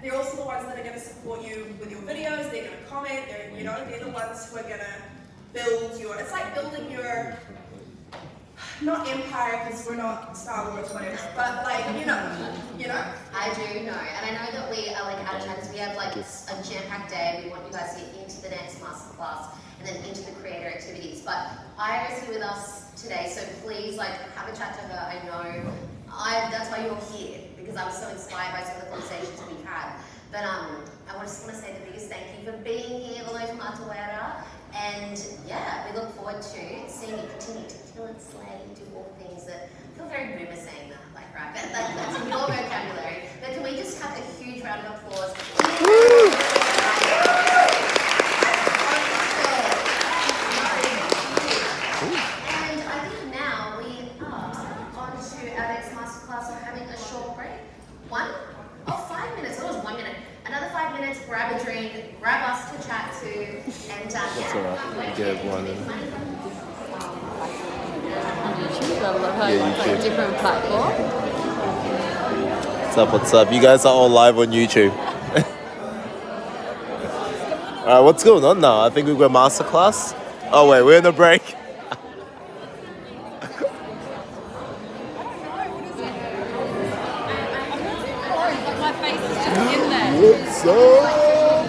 they're also the ones that are going to support you with your videos. They're going to comment. They're the ones who are going to build your. It's like building your. Not empire, because we're not Star Wars, whatever, but like, you know. I do know, and I know that we are like advertisers, we have like a jam-packed day, we want you guys to get into the dance masterclass, and then into the creator activities, but Ira is here with us today, so please like have a chat to her. I know, that's why you're here, because I was so inspired by some of the conversations we've had, but I just want to say the biggest thank you for being here, hello from Duah. And yeah, we look forward to seeing you continue to kill and slay and do all things that feel very boomer saying that, like, right? But that's in your vocabulary. But can we just have a huge round of applause? And I think now we are on to our next masterclass of having a short break. 5 minutes. It was 1 minute. Another 5 minutes, grab a drink, grab us to chat to, and that's alright. Get everyone in. YouTube, I love how it's like a different platform. What's up? You guys are all live on YouTube. Alright, what's going on now? I think we've got Masterclass. Oh wait, we're in a break. What's up?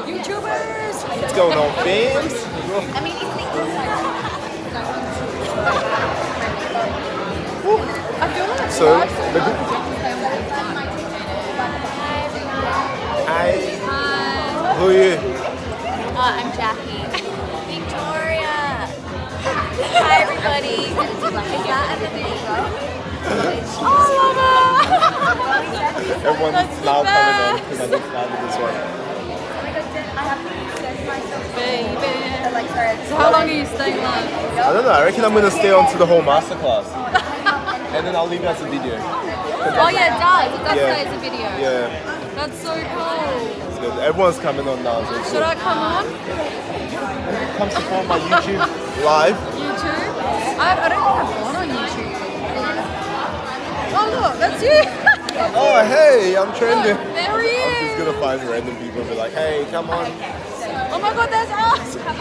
YouTubers! What's going on, fans? So, hi. Who are you? I'm Jackie. Victoria. Hi, everybody. Is that at the video? Oh, I love it! Everyone's now coming on because I just started this one. Baby. So how long are you staying live? I don't know. I reckon I'm gonna stay on to the whole masterclass, and then I'll leave it as a video. Oh yeah, it does. It does say it's a video. Yeah. That's so cool. It's good. Everyone's coming on now. So Should I come on? Come support my YouTube live. YouTube? I don't think I've gone on YouTube. Oh look, that's you. Oh hey, I'm trending. Look, there he I'm is. just gonna find random people and be like, hey, come on. Oh my god, that's us! But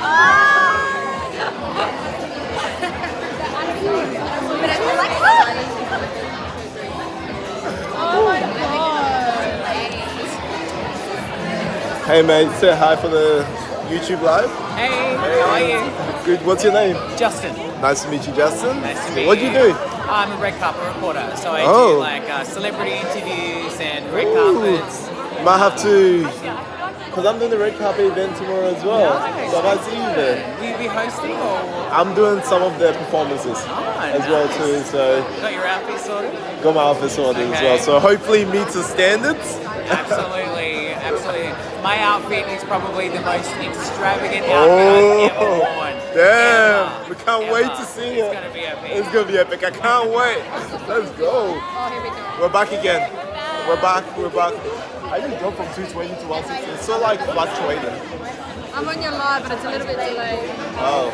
I feel like Oh my god! Hey mate, say hi for the YouTube live. Hey, how are you? Good. What's your name? Justin. Nice to meet you, Justin. Nice to meet What do you do? I'm a red carpet reporter, so I Oh. do like celebrity interviews and red carpets. Might have to, because I'm doing the red carpet event tomorrow as well. Nice. So I might see you there. Will you be hosting or I'm doing some of the performances as well nice. too. So got your outfit sorted? got my outfit sorted as Okay. well. So hopefully meets the standards. Absolutely, absolutely. My outfit is probably the most extravagant outfit I've ever worn. Damn! Ever. We can't wait Ever. to see It's it. gonna be epic. It's gonna be epic. I can't wait. Let's go. Oh, here we go. We're back again. We're back. I just dropped from 220 to 160. It's so like fluctuating. I'm on your live, but it's a little bit delayed. Oh.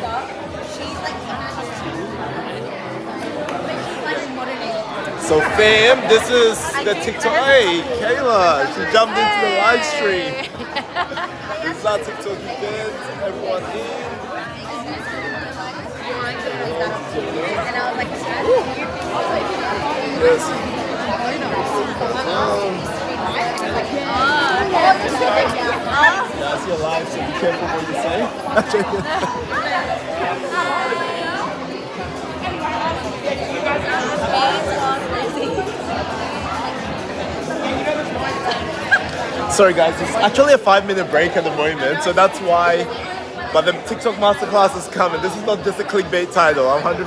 So fam, this is the TikTok. Hey, Kayla, she jumped into the live stream. This is our TikTok event. Everyone in. Yes. That's your live, so be careful what you say. Sorry guys, it's actually a 5-minute break at the moment, so that's why. But the TikTok Masterclass is coming. This is not just a clickbait title. I'm 100%.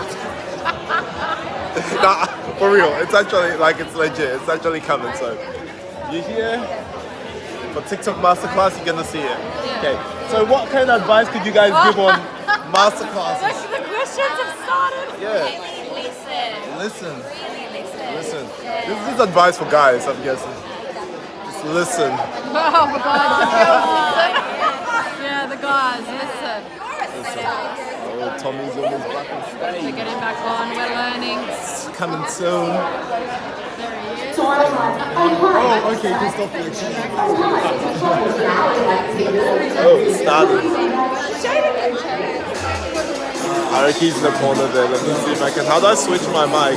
Nah, for real. It's actually like it's legit. It's actually coming. So you here for TikTok Masterclass? You're gonna see it. Okay. So what kind of advice could you guys give on masterclasses? The questions have started. Yeah. listen. Listen. Really listen. Listen. This is advice for guys, I'm guessing. Just listen. Oh my god. Yeah, the guys, listen. Oh, Tommy's almost back on We're stage. getting back on, we're learning. It's coming soon. There he is. So I was like, oh, hi. Oh, okay, just stop flexing. Oh, hi. Oh, it started. Haraki's in the corner there. Let me see if I can. How do I switch my mic?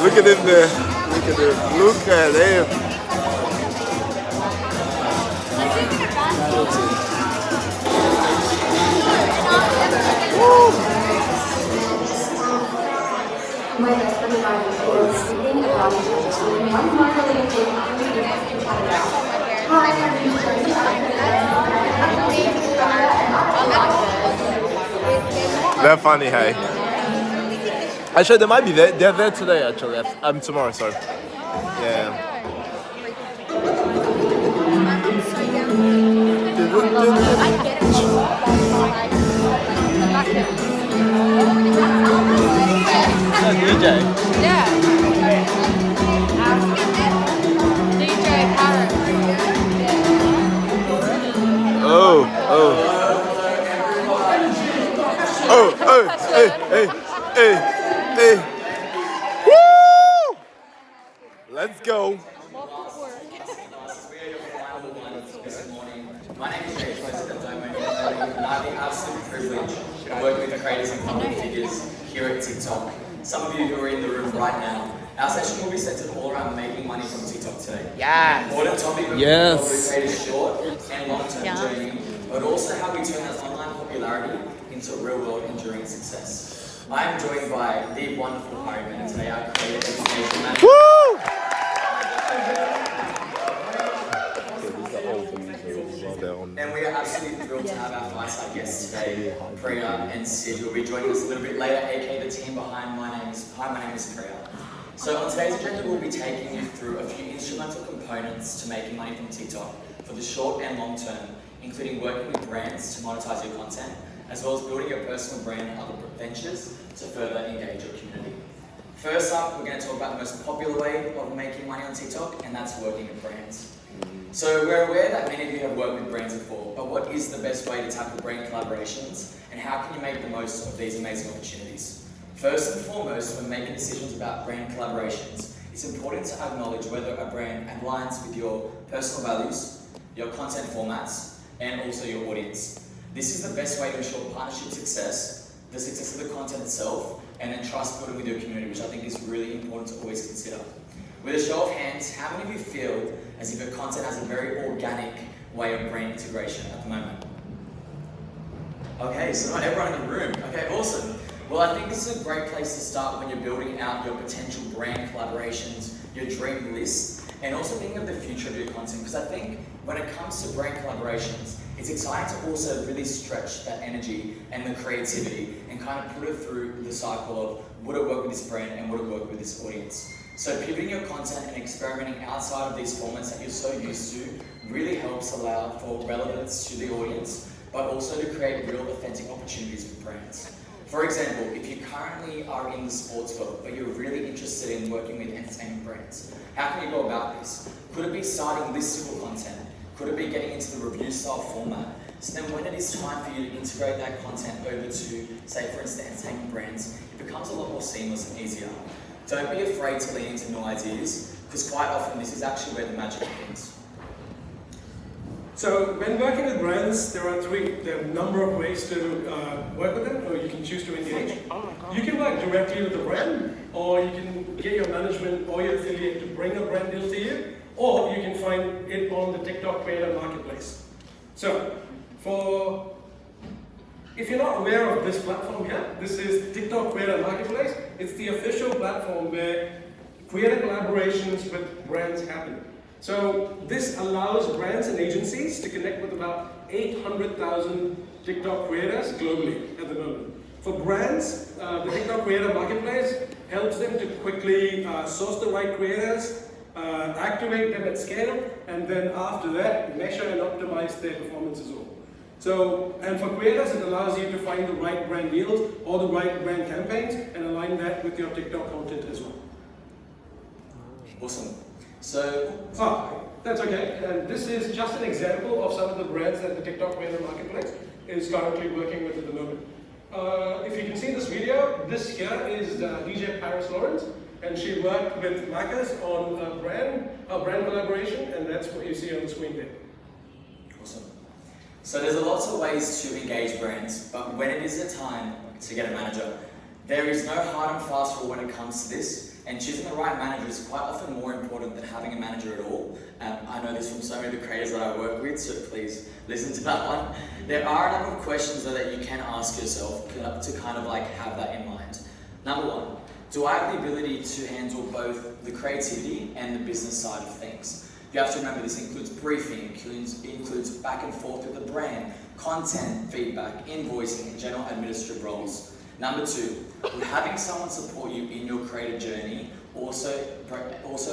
Look at him there. Look at him. Look at him. Woo! My husband and I were speaking about this. I'm not really a big hi, They're funny, hey. Actually, they might be there. They're there today, actually. Tomorrow, sorry. Yeah. DJ. Yeah. DJ Parrot. Oh, oh. Oh, oh, hey, hey, hey, hey. Woo! Let's go. My name is Jay, President of Duah, and I have the absolute privilege of working with the creators and public figures here at TikTok. Some of you who are in the room right now, our session will be centered all around making money from TikTok today. Yes. Important topic of Yes. create a short and long-term journey, but also how we turn that online popularity into real-world enduring success. I am joined by the wonderful Harry Bennett today, our creative education manager. Woo! And we are absolutely thrilled to have our fireside guests today, Priya and Sid, who will be joining us a little bit later, aka the team behind my name is Priya. So on today's agenda, we'll be taking you through a few instrumental components to making money from TikTok for the short and long term, including working with brands to monetize your content, as well as building your personal brand and other ventures to further engage your community. First up, we're going to talk about the most popular way of making money on TikTok, and that's working with brands. So we're aware that many of you have worked with brands before, but what is the best way to tackle brand collaborations, and how can you make the most of these amazing opportunities? First and foremost, when making decisions about brand collaborations, it's important to acknowledge whether a brand aligns with your personal values, your content formats, and also your audience. This is the best way to ensure partnership success, the success of the content itself, and then trust building with your community, which I think is really important to always consider. With a show of hands, how many of you feel as if your content has a very organic way of brand integration at the moment? Okay, so not everyone in the room. Okay, awesome. Well, I think this is a great place to start when you're building out your potential brand collaborations, your dream list, and also thinking of the future of your content. Because I think when it comes to brand collaborations, it's exciting to also really stretch that energy and the creativity and kind of put it through the cycle of would it work with this brand and would it work with this audience. So pivoting your content and experimenting outside of these formats that you're so used to really helps allow for relevance to the audience, but also to create real authentic opportunities with brands. For example, if you currently are in the sports world, but you're really interested in working with entertainment brands, how can you go about this? Could it be starting listicle content? Could it be getting into the review style format? So then when it is time for you to integrate that content over to, say for instance, entertainment brands, it becomes a lot more seamless and easier. Don't be afraid to lean into new ideas, because quite often this is actually where the magic happens. So when working with brands, there are a number of ways to work with them, or you can choose to engage. You can work directly with the brand, or you can get your management or your affiliate to bring a brand deal to you, or you can find it on the TikTok Creator Marketplace. So, if you're not aware of this platform here, this is TikTok Creator Marketplace. It's the official platform where creator collaborations with brands happen. So this allows brands and agencies to connect with about 800,000 TikTok creators globally at the moment. For brands, the TikTok Creator Marketplace helps them to quickly source the right creators, activate them at scale, and then after that, measure and optimize their performance as well. So, and for creators, it allows you to find the right brand deals or the right brand campaigns and align that with your TikTok content as well. Awesome. So, that's okay. And this is just an example of some of the brands that the TikTok Creator Marketplace is currently working with at the moment. If you can see this video, this here is DJ Paris Lawrence. and she worked with Macca's on a brand collaboration, and that's what you see on the screen there. Awesome. So there's lots of ways to engage brands, but when it is the time to get a manager, there is no hard and fast rule when it comes to this, and choosing the right manager is quite often more important than having a manager at all. I know this from so many of the creators that I work with, so please listen to that one. There are a number of questions though that you can ask yourself to kind of like have that in mind. Number one, do I have the ability to handle both the creativity and the business side of things? You have to remember this includes briefing, includes back and forth with the brand, content, feedback, invoicing, and general administrative roles. Number two, would having someone support you in your creative journey also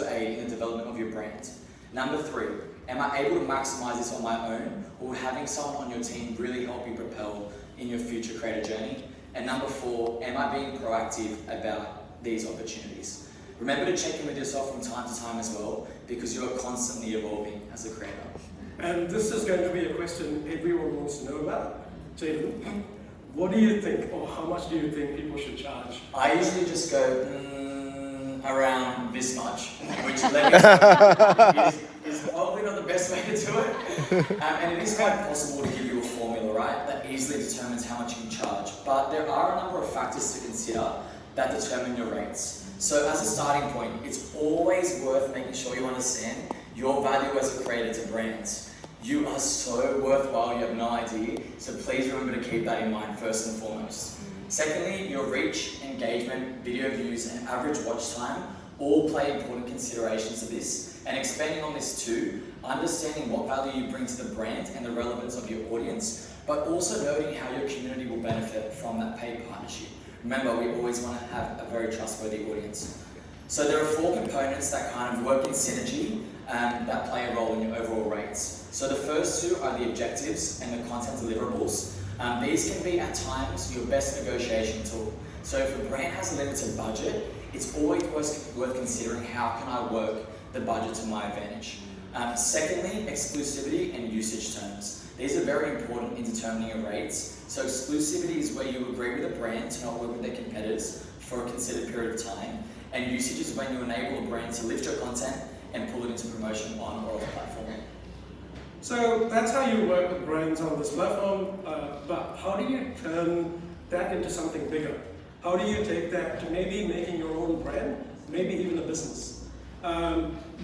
aid in the development of your brand? Number three, am I able to maximize this on my own, or would having someone on your team really help you propel in your future creative journey? And number four, am I being proactive about these opportunities? Remember to check in with yourself from time to time as well, because you are constantly evolving as a creator. And this is going to be a question everyone wants to know about. Jaden, what do you think, or how much do you think people should charge? I usually just go around this much, which let me say, is probably not the best way to do it. And it is quite possible to give you a formula, right, that easily determines how much you can charge. But there are a number of factors to consider that determine your rates. So as a starting point, it's always worth making sure you understand your value as a creator to brands. You are so worthwhile, you have no idea, so please remember to keep that in mind first and foremost. Secondly, your reach, engagement, video views, and average watch time all play important considerations of this. And expanding on this too, understanding what value you bring to the brand and the relevance of your audience, but also noting how your community will benefit from that paid partnership. Remember, we always want to have a very trustworthy audience. So there are four components that kind of work in synergy that play a role in your overall rates. So the first two are the objectives and the content deliverables. These can be at times your best negotiation tool. So if a brand has a limited budget, it's always worth considering how can I work the budget to my advantage. Secondly, exclusivity and usage terms. These are very important in determining your rates. So exclusivity is where you agree with a brand to not work with their competitors for a considered period of time. And usage is when you enable a brand to lift your content and pull it into promotion on or off the platform. So that's how you work with brands on this platform, but how do you turn that into something bigger? How do you take that to maybe making your own brand, maybe even a business?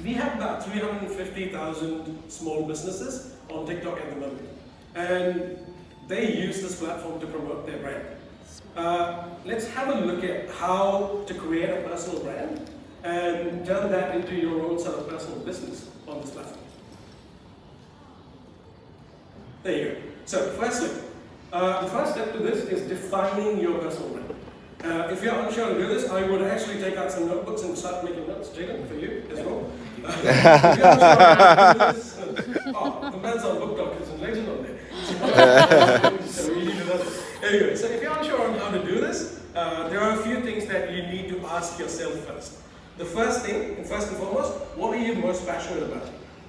We have about 350,000 small businesses on TikTok at the moment, and they use this platform to promote their brand. Let's have a look at how to create a personal brand and turn that into your own sort of personal business on this platform. There you go. So firstly, the first step to this is defining your personal brand. If you're unsure to do this, I would actually take out some notebooks and start making notes. Jaden, for you as well. If you're unsure how to do this, the man's on book doc, there's a legend on there. So we need to know this. Anyway, so if you're unsure on how to do this, there are a few things that you need to ask yourself first. The first thing, and first and foremost, what are you most passionate about?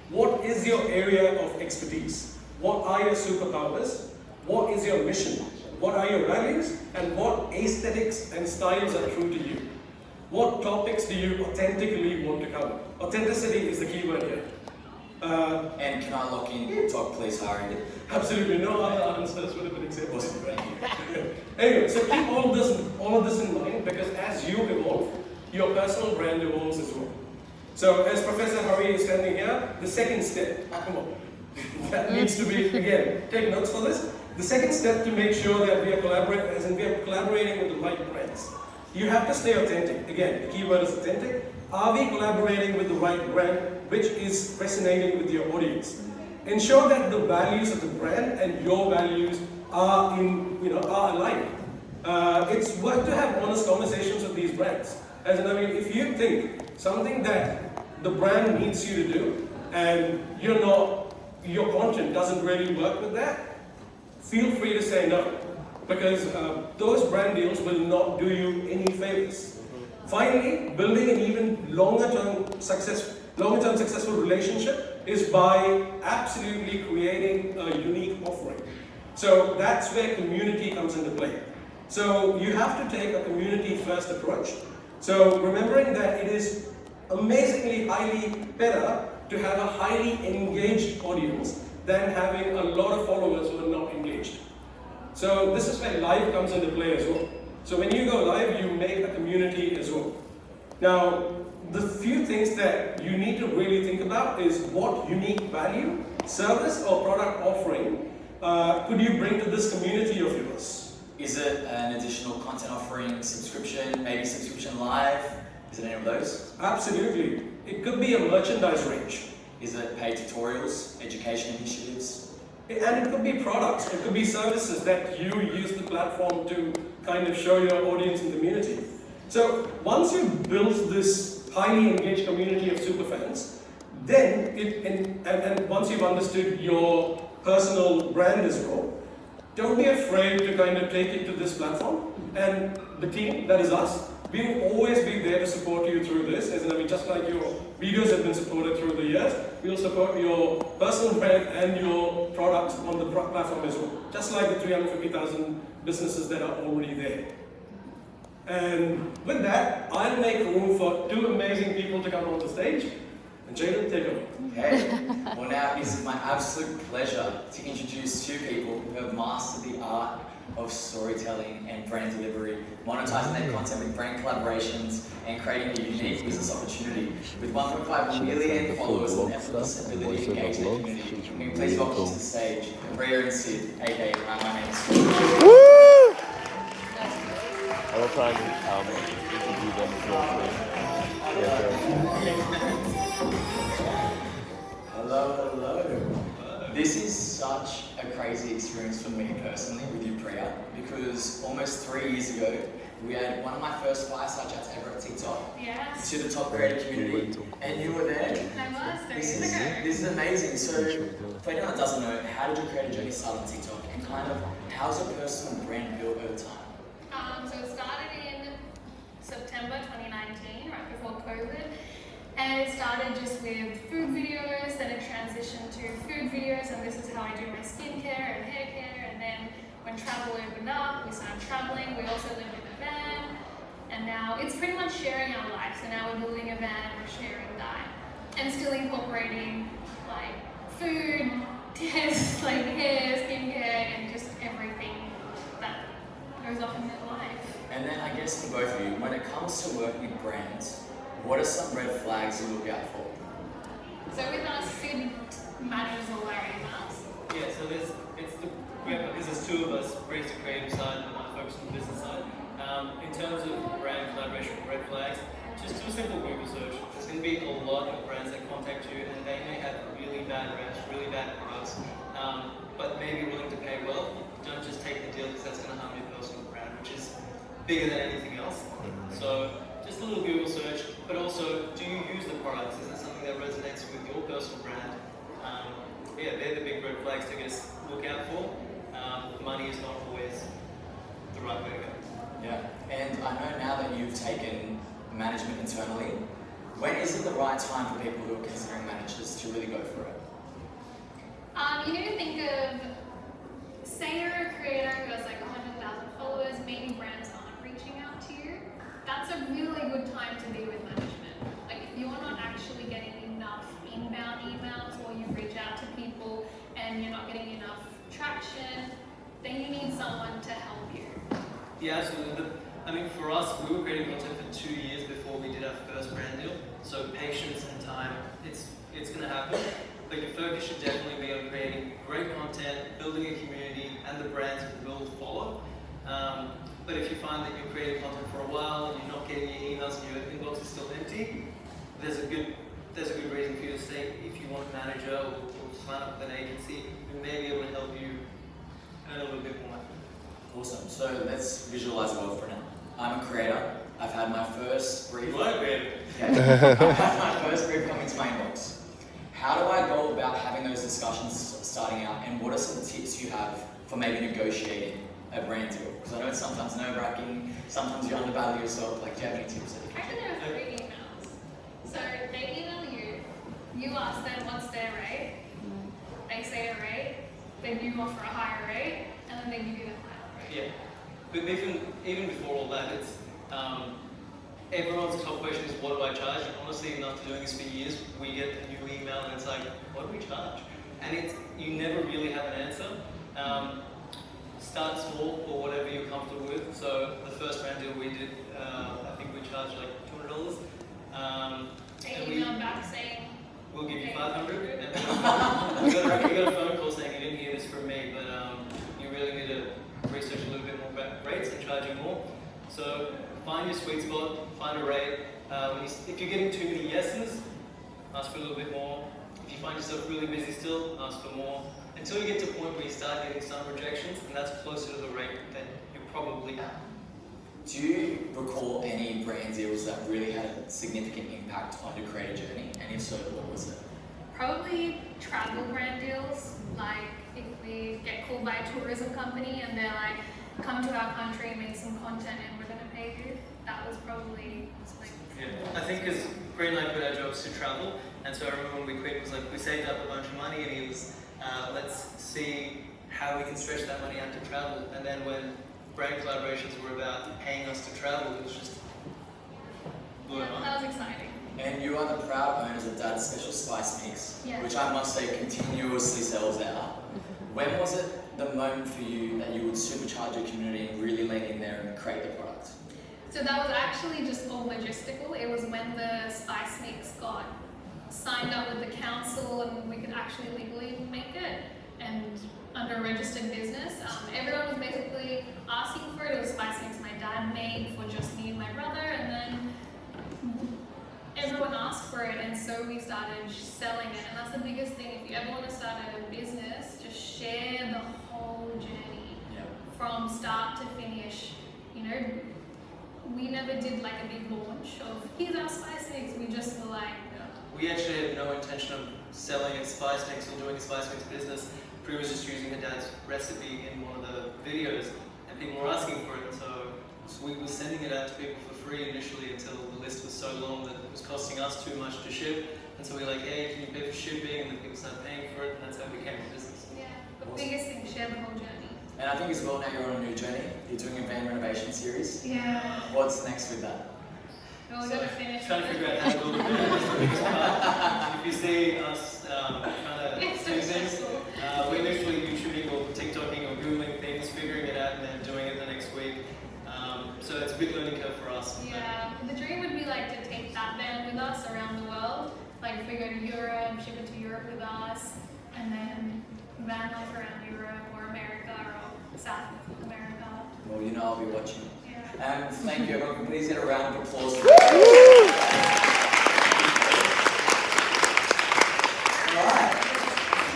What is your area of expertise? What are your superpowers? What is your mission? What are your values? And what aesthetics and styles are true to you? What topics do you authentically want to cover? Authenticity is the key word here. And can I lock in talk, please, Harry? Absolutely, no other answers would have been acceptable. Awesome, thank you. Anyway, so keep all of this in mind, because as you evolve, your personal brand evolves as well. So as Professor Hari is standing here, the second step, come on, that needs to be, again, take notes for this. The second step to make sure that we are collaborating with the right brands. You have to stay authentic. Again, the key word is authentic. Are we collaborating with the right brand which is resonating with your audience? Ensure that the values of the brand and your values are aligned. It's worth to have honest conversations with these brands. As in, if you think something that the brand needs you to do and your content doesn't really work with that, feel free to say no, because those brand deals will not do you any favors. Finally, building an even longer-term successful relationship is by absolutely creating a unique offering. So that's where community comes into play. So you have to take a community-first approach. So remembering that it is amazingly highly better to have a highly engaged audience than having a lot of followers who are not engaged. So this is where live comes into play as well. So when you go live, you make a community as well. Now, the few things that you need to really think about is what unique value, service or product offering could you bring to this community of yours? Is it an additional content offering, subscription, maybe subscription live? Is it any of those? Absolutely. It could be a merchandise range. Is it paid tutorials, education initiatives? And it could be products, it could be services that you use the platform to kind of show your audience and community. So once you've built this highly engaged community of superfans, then and once you've understood your personal brand as well, don't be afraid to kind of take it to this platform. And the team, that is us, we will always be there to support you through this. As in, I mean, just like your videos have been supported through the years, we will support your personal brand and your product on the platform as well. Just like the 350,000 businesses that are already there. And with that, I'll make room for two amazing people to come on the stage. And Jaden, take over. Okay. Well, now it is my absolute pleasure to introduce two people who have mastered the art of storytelling and brand delivery, monetizing their content with brand collaborations, and creating a unique business opportunity. With 1.5 million followers and effortless ability to engage their community, can you please welcome to the stage Ria and Sid, aka my name is Woo! I will try and interview them as well. Hello, hello. This is such a crazy experience for me personally with you, Priya, because almost 3 years ago, we had one of my first fireside chats ever at TikTok to the top creator community, and you were there. I was 3 This years ago. is amazing. So, for anyone that doesn't know, how did your creator journey start on TikTok, and kind of how's your personal brand built over time? So it started in September 2019, right before COVID. And it started just with food videos, then it transitioned to food videos, and this is how I do my skincare and hair care. And then when travel opened up, we started traveling. We also lived in a van, and now it's pretty much sharing our life. So now we're building a van, we're sharing that, and still incorporating like food, tests, like hair, skincare, and just everything that goes off in their life. And then I guess for both of you, when it comes to working with brands, what are some red flags you look out for? So with us, Sid manages all our emails. Yeah, so there's two of us, Bree's the creative side and I focus on the business side. In terms of brand collaboration red flags, just do a simple Google search. There's going to be a lot of brands that contact you and they may have really bad brands, really bad products, but may be willing to pay well. Don't just take the deal because that's going to harm your personal brand, which is bigger than anything else. So just a little Google search, but also, do you use the products? Is it something that resonates with your personal brand? Yeah, they're the big red flags to just look out for. Money is not always the right way to go. Yeah, and I know now that you've taken management internally, when is it the right time for people who are considering managers to really go for it? You need to think of, say you're a creator who has like 100,000 followers, maybe brands aren't reaching out to you. That's a really good time to be with management. Like if you're not actually getting enough inbound emails or you reach out to people and you're not getting enough traction, then you need someone to help you. Yeah, absolutely. I mean, for us, we were creating content for 2 years before we did our first brand deal. So patience and time, it's going to happen. But your focus should definitely be on creating great content, building a community, and the brands will follow. But if you find that you're creating content for a while and you're not getting your emails and your inbox is still empty, there's a good reason for you to stay. If you want a manager or sign up with an agency who may be able to help you earn a little bit more. Awesome. So let's visualize the world for now. I'm a creator. I've had my first brief. You are a creator. Yeah. I've had my first brief come into my inbox. How do I go about having those discussions starting out, and what are some tips you have for maybe negotiating a brand deal? Because I know it's sometimes nerve-wracking, sometimes you undervalue yourself. Like, do you have any tips that you can Actually, there are 3 emails. So they email you, you ask them what's their rate, they say a rate, then you offer a higher rate, and then they give you the final rate. Yeah, but even before all that, it's everyone's top question is, what do I charge? And honestly, after doing this for years, we get a new email and it's like, what do we charge? And you never really have an answer. Start small or whatever you're comfortable with. So the first brand deal we did, I think we charged like $200. They emailed back saying, we'll give you 500. And then we got a phone call saying, you didn't hear this from me, but you really need to research a little bit more about rates and charge you more. So find your sweet spot, find a rate. If you're getting too many yeses, ask for a little bit more. If you find yourself really busy still, ask for more. Until you get to a point where you start getting some rejections, and that's closer to the rate that you probably have. Do you recall any brand deals that really had a significant impact on your creator journey? And if so, what was it? Probably travel brand deals. Like if we get called by a tourism company and they're like, come to our country and make some content and we're going to pay you. That was probably like... Yeah, I think because Bree and I put our jobs to travel, and so I remember when we quit, it was like we saved up a bunch of money and it was, let's see how we can stretch that money out to travel. And then when brand collaborations were about paying us to travel, it was just... Yeah, that was exciting. And you are the proud owners of Dad's Special Spice Mix, Yeah. which I must say continuously sells out. When was it the moment for you that you would supercharge your community and really lean in there and create the product? So that was actually just all logistical. It was when the spice mix got signed up with the council and we could actually legally make it and under a registered business. Everyone was basically asking for it. It was spice mix my dad made for just me and my brother, and then everyone asked for it, and so we started selling it. And that's the biggest thing. If you ever want to start a business, just share the whole journey from start to finish. You know, we never did like a big launch of here's our spice mix. We just were like, we actually had no intention of selling a spice mix or doing a spice mix business. Prue was just using her dad's recipe in one of the videos, and people were asking for it, so we were sending it out to people for free initially until the list was so long that it was costing us too much to ship, and so we were like, hey, can you pay for shipping? And then people started paying for it, and that's how it became a business. yeah, the biggest thing, share the whole journey. And I think as well now you're on a new journey. You're doing a van renovation series. Yeah. What's next with that? Well, we're gonna finish. Trying to figure out how to build a van is the biggest part. If you see us trying to do things, we're literally YouTubing or TikToking or Googling things, figuring it out, and then doing it the next week. So it's a big learning curve for us. Yeah, the dream would be like to take that van with us around the world. Like if we go to Europe, ship it to Europe with us, and then van life around Europe or America or South America. Well, you know I'll be watching. Yeah. Thank you, everyone. Please get a round of applause. Alright.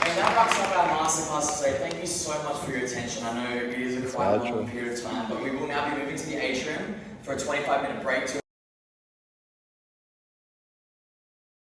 And that wraps up our masterclass today. Thank you so much for your attention. I know it is a quite long period of time, but we will now be moving to the atrium for a 25-minute break to